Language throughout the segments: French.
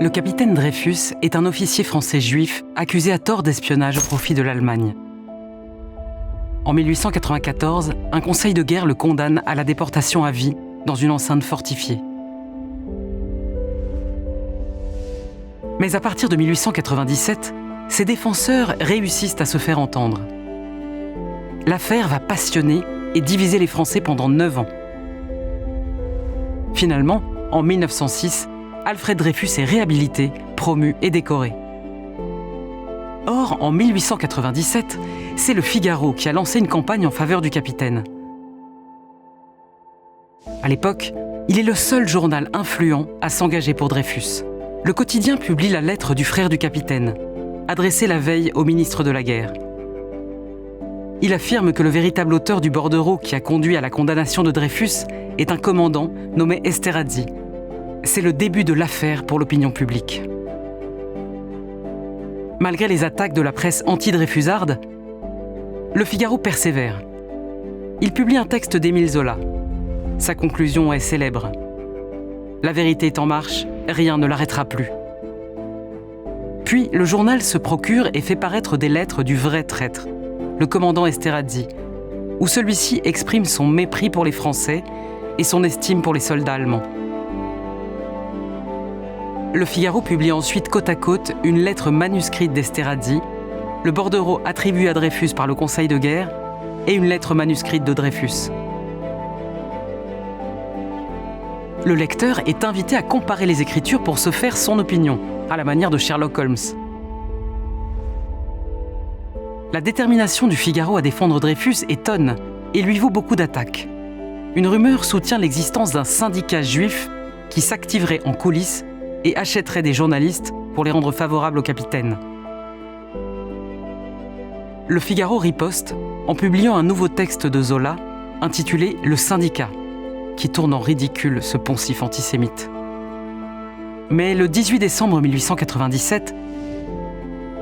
Le capitaine Dreyfus est un officier français juif accusé à tort d'espionnage au profit de l'Allemagne. En 1894, un conseil de guerre le condamne à la déportation à vie dans une enceinte fortifiée. Mais à partir de 1897, ses défenseurs réussissent à se faire entendre. L'affaire va passionner et diviser les Français pendant 9 ans. Finalement, en 1906, Alfred Dreyfus est réhabilité, promu et décoré. Or, en 1897, c'est Le Figaro qui a lancé une campagne en faveur du capitaine. À l'époque, il est le seul journal influent à s'engager pour Dreyfus. Le quotidien publie la lettre du frère du capitaine, adressée la veille au ministre de la Guerre. Il affirme que le véritable auteur du bordereau qui a conduit à la condamnation de Dreyfus est un commandant nommé Esterhazy. C'est le début de l'affaire pour l'opinion publique. Malgré les attaques de la presse anti-dreyfusarde, Le Figaro persévère. Il publie un texte d'Émile Zola. Sa conclusion est célèbre. La vérité est en marche, rien ne l'arrêtera plus. Puis, le journal se procure et fait paraître des lettres du vrai traître, le commandant Esterhazy, où celui-ci exprime son mépris pour les Français et son estime pour les soldats allemands. Le Figaro publie ensuite côte à côte une lettre manuscrite d'Esterhazy, le bordereau attribué à Dreyfus par le Conseil de guerre et une lettre manuscrite de Dreyfus. Le lecteur est invité à comparer les écritures pour se faire son opinion, à la manière de Sherlock Holmes. La détermination du Figaro à défendre Dreyfus étonne et lui vaut beaucoup d'attaques. Une rumeur soutient l'existence d'un syndicat juif qui s'activerait en coulisses et achèterait des journalistes pour les rendre favorables au capitaine. Le Figaro riposte en publiant un nouveau texte de Zola intitulé « Le syndicat », qui tourne en ridicule ce poncif antisémite. Mais le 18 décembre 1897,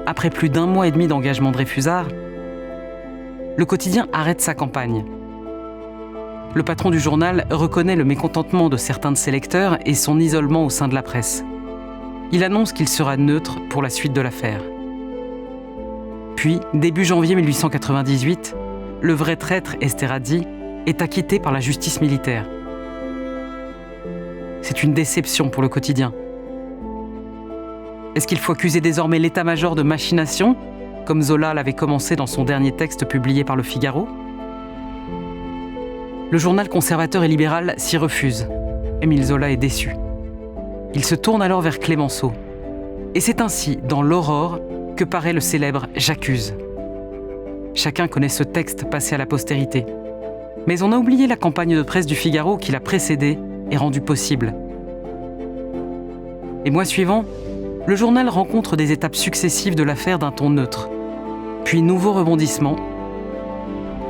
après plus d'1 mois et demi d'engagement dreyfusard, le quotidien arrête sa campagne. Le patron du journal reconnaît le mécontentement de certains de ses lecteurs et son isolement au sein de la presse. Il annonce qu'il sera neutre pour la suite de l'affaire. Puis, début janvier 1898, le vrai traître Esterhazy est acquitté par la justice militaire. C'est une déception pour le quotidien. Est-ce qu'il faut accuser désormais l'état-major de machination, comme Zola l'avait commencé dans son dernier texte publié par Le Figaro ? Le journal conservateur et libéral s'y refuse. Émile Zola est déçu. Il se tourne alors vers Clémenceau. Et c'est ainsi, dans l'Aurore, que paraît le célèbre « J'accuse ». Chacun connaît ce texte passé à la postérité. Mais on a oublié la campagne de presse du Figaro qui l'a précédé et rendu possible. Les mois suivants, le journal rencontre des étapes successives de l'affaire d'un ton neutre. Puis, nouveau rebondissement,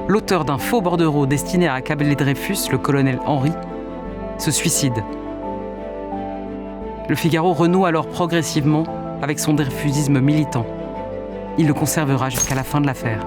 l'auteur d'un faux bordereau destiné à accabler Dreyfus, le colonel Henry, se suicide. Le Figaro renoue alors progressivement avec son dreyfusisme militant. Il le conservera jusqu'à la fin de l'affaire.